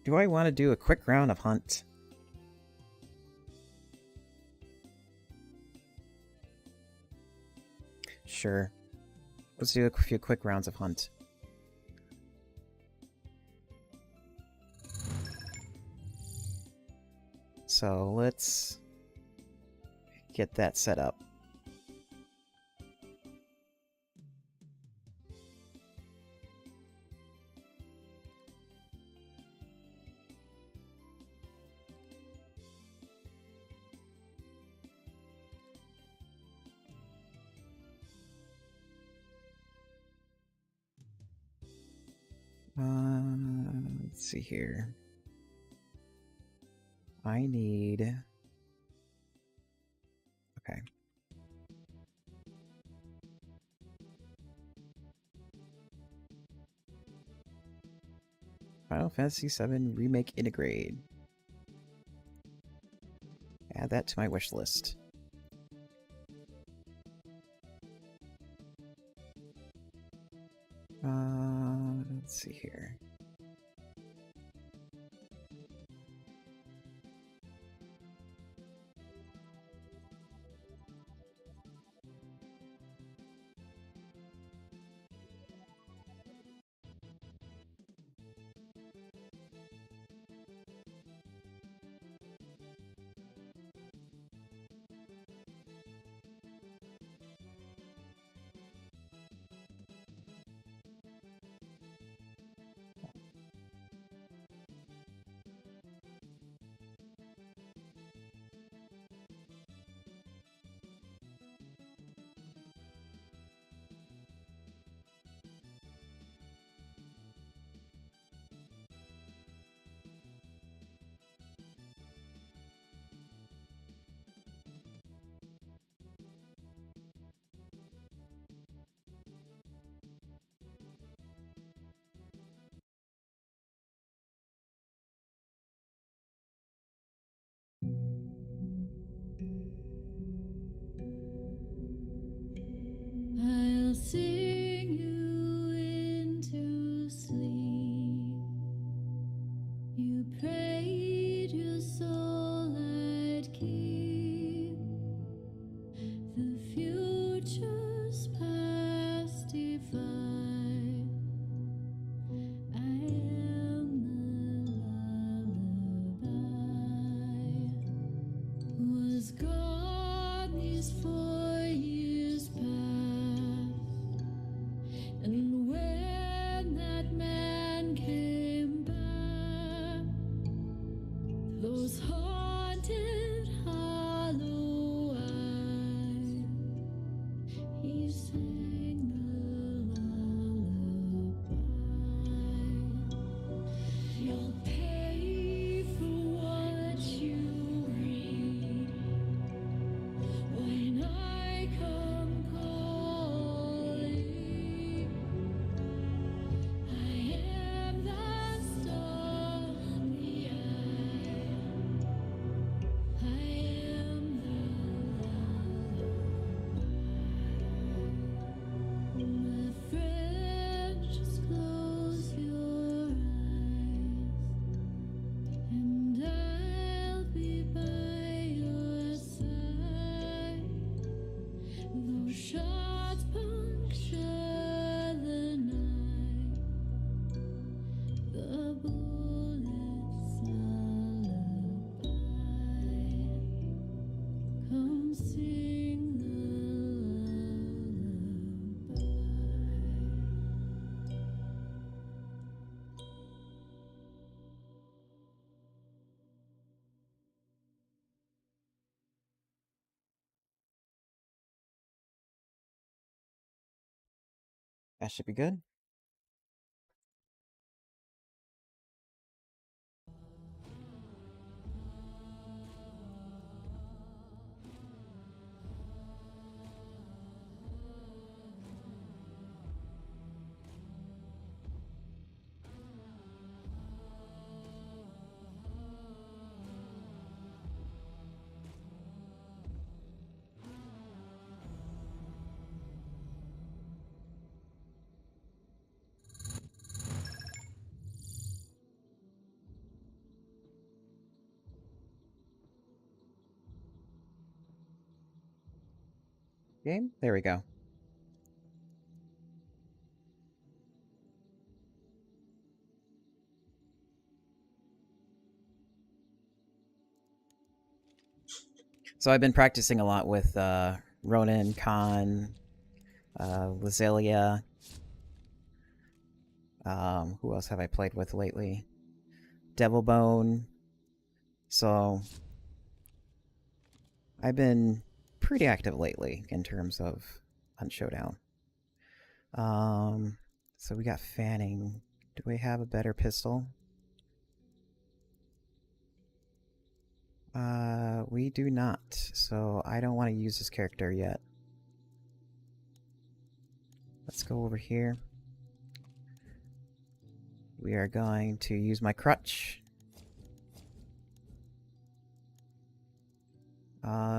Do I want to do a quick round of hunt? Sure. Let's do a few quick rounds of hunt. So let's get that set up. Let's see here. I need... Okay. Final Fantasy VII Remake Integrate. Add that to my wish list. Let's see here. That should be good. Game? There we go. So I've been practicing a lot with Ronin, Khan, Lazilia. Who else have I played with lately? Devilbone. So I've been pretty active lately in terms of Hunt Showdown. So we got Fanning. Do we have a better pistol? We do not. So I don't want to use this character yet. Let's go over here. We are going to use my crutch.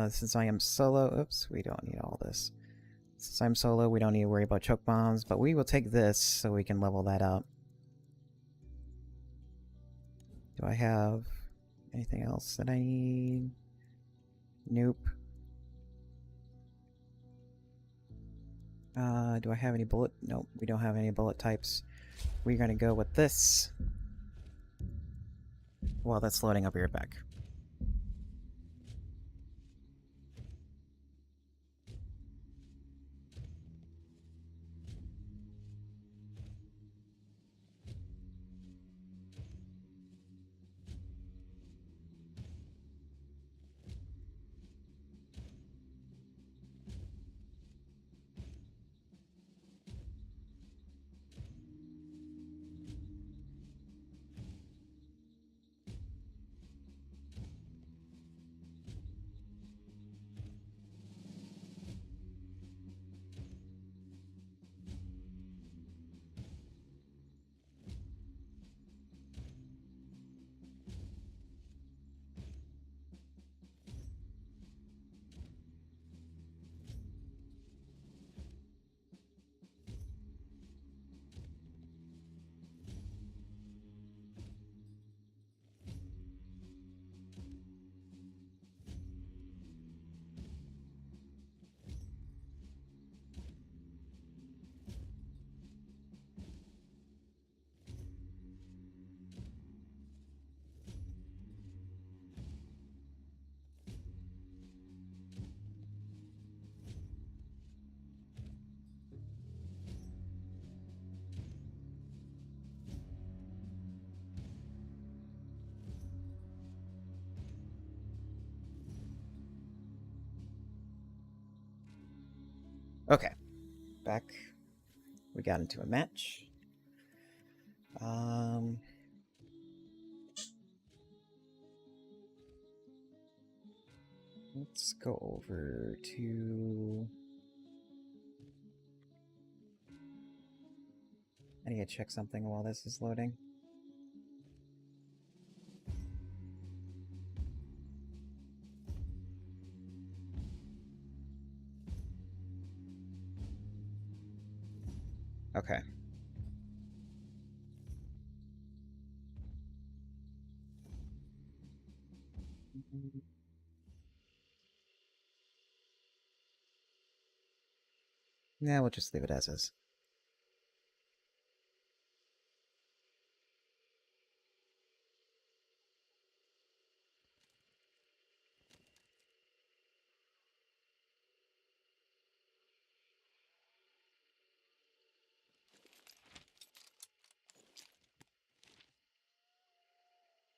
Since I am solo, oops, we don't need all this. Since I'm solo, we don't need to worry about choke bombs, but we will take this so we can level that up. Do I have anything else that I need? Nope. Do I have any bullet? Nope, we don't have any bullet types. We're gonna go with this. While that's loading, I'll be right back. Okay, back. We got into a match. Let's go over to... I need to check something while this is loading. Okay. Yeah, we'll just leave it as is.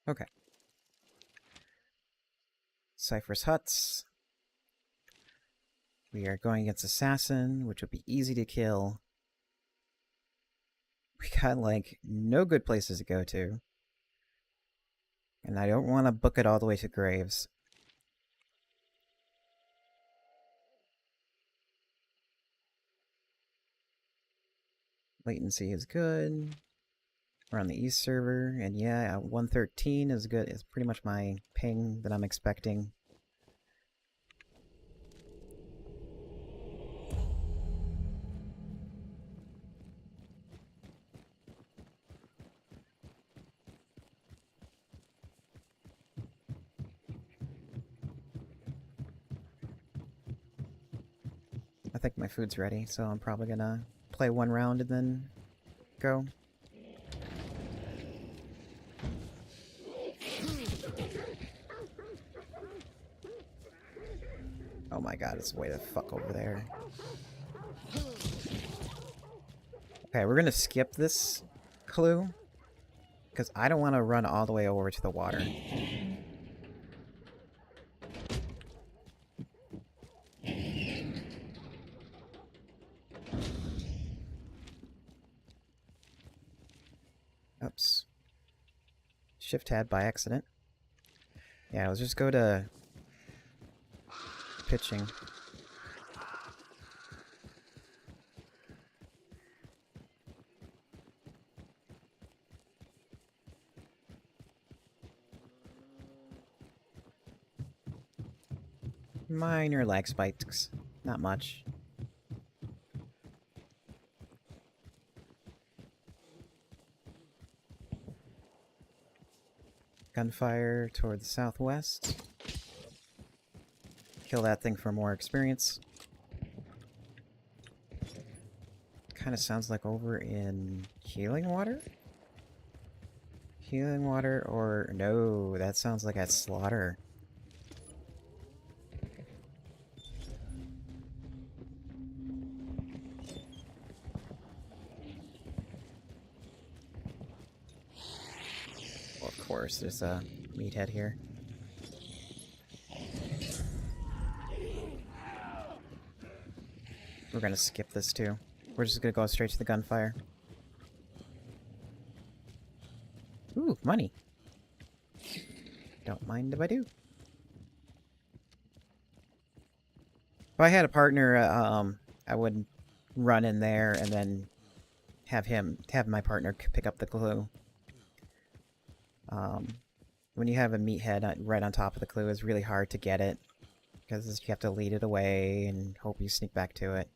Okay. Cypher's Huts. We are going against Assassin, which would be easy to kill. We got, like, no good places to go to. And I don't want to book it all the way to Graves. Latency is good. We're on the East server, and yeah, 113 is good. It's pretty much my ping that I'm expecting. I think my food's ready, so I'm probably gonna play one round and then go. Oh my god, it's way the fuck over there. Okay, we're gonna skip this clue, because I don't want to run all the way over to the water. Oops. Shift-tab by accident. Yeah, let's just go to pitching. Minor lag spikes. Not much. Gunfire toward the southwest. Kill that thing for more experience. Kind of sounds like over in Healing Water? Healing Water, or... No, that sounds like at Slaughter. Well, of course, there's a meathead here. We're gonna skip this too. We're just gonna go straight to the gunfire. Ooh, money. Don't mind if I do. If I had a partner, I would run in there and then have my partner pick up the clue. When you have a meathead right on top of the clue, it's really hard to get it, because you have to lead it away and hope you sneak back to it.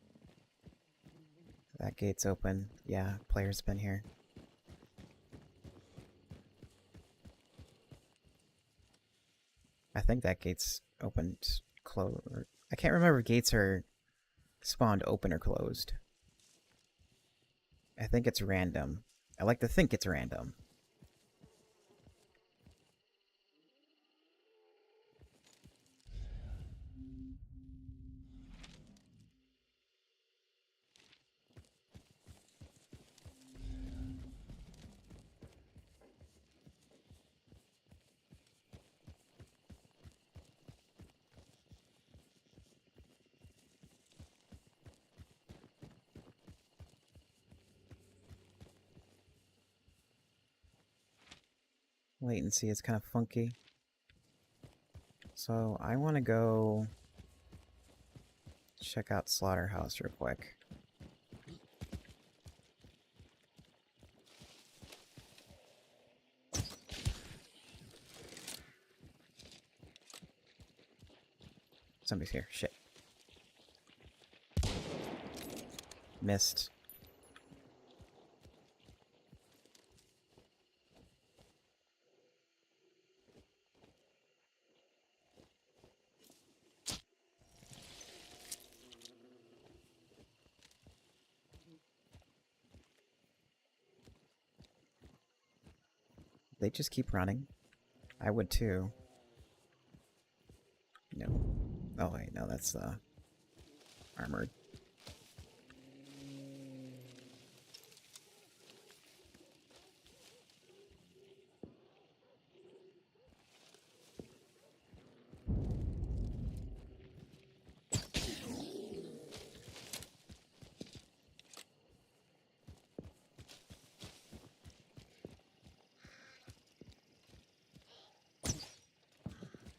That gate's open. Yeah, player's been here. I think that gate's opened, closed. I can't remember if gates are spawned open or closed. I think it's random. I like to think it's random. latency is kind of funky. So I want to go check out Slaughterhouse real quick. Somebody's here. Shit. Missed. They just keep running. I would too. No. Oh wait, no, that's armored.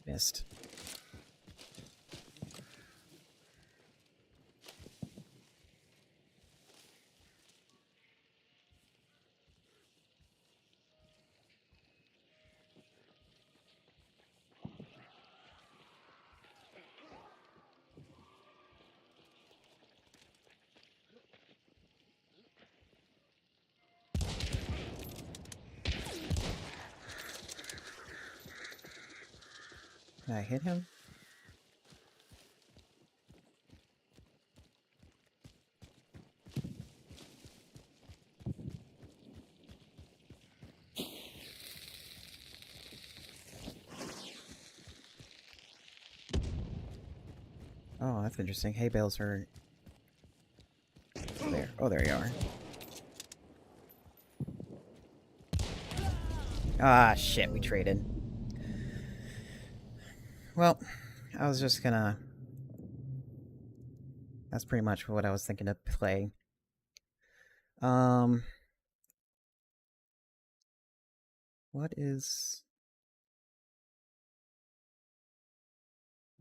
Missed. Can I hit him? Oh, that's interesting. Hay bales are there. Oh, there you are. Ah, shit, we traded. Well, I was just gonna... That's pretty much what I was thinking to play. What is...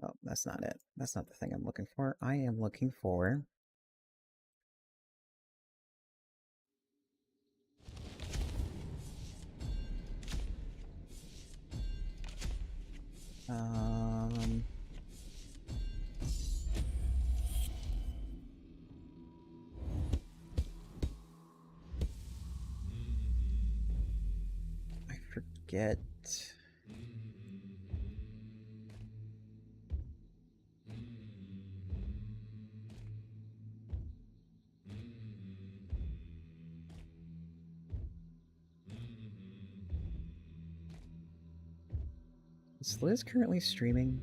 Oh, that's not it. That's not the thing I'm looking for. I am looking for... I forget... Is Liz currently streaming?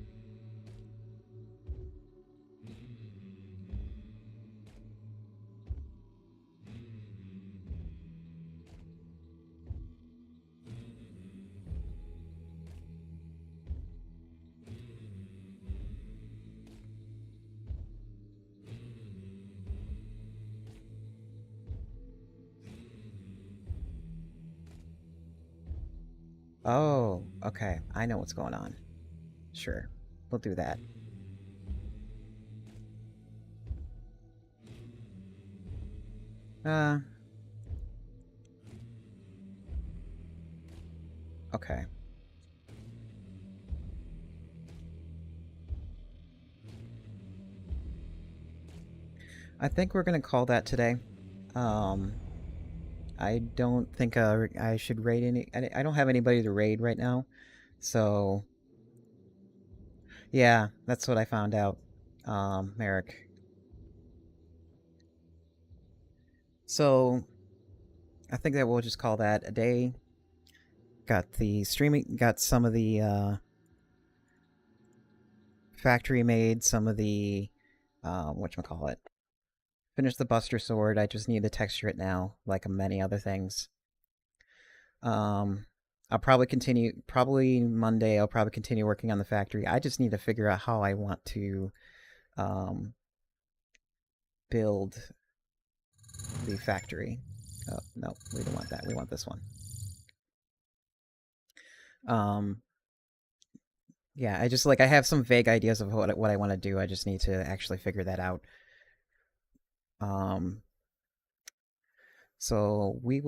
Oh, okay. I know what's going on. Sure. We'll do that. Okay. I think we're gonna call that today. I don't think I should raid any... I don't have anybody to raid right now. So... Yeah, that's what I found out, Merrick. So... I think that we'll just call that a day. Got the streaming... Got some of the, factory made, some of the... whatchamacallit. Finished the Buster Sword, I just need to texture it now, like many other things. I'll probably continue... Probably Monday, I'll probably continue working on the factory. I just need to figure out how I want to... build the factory. Oh, no, we don't want that. We want this one. Um, yeah, I just like I have some vague ideas of what I want to do. I just need to actually figure that out. Um, so we will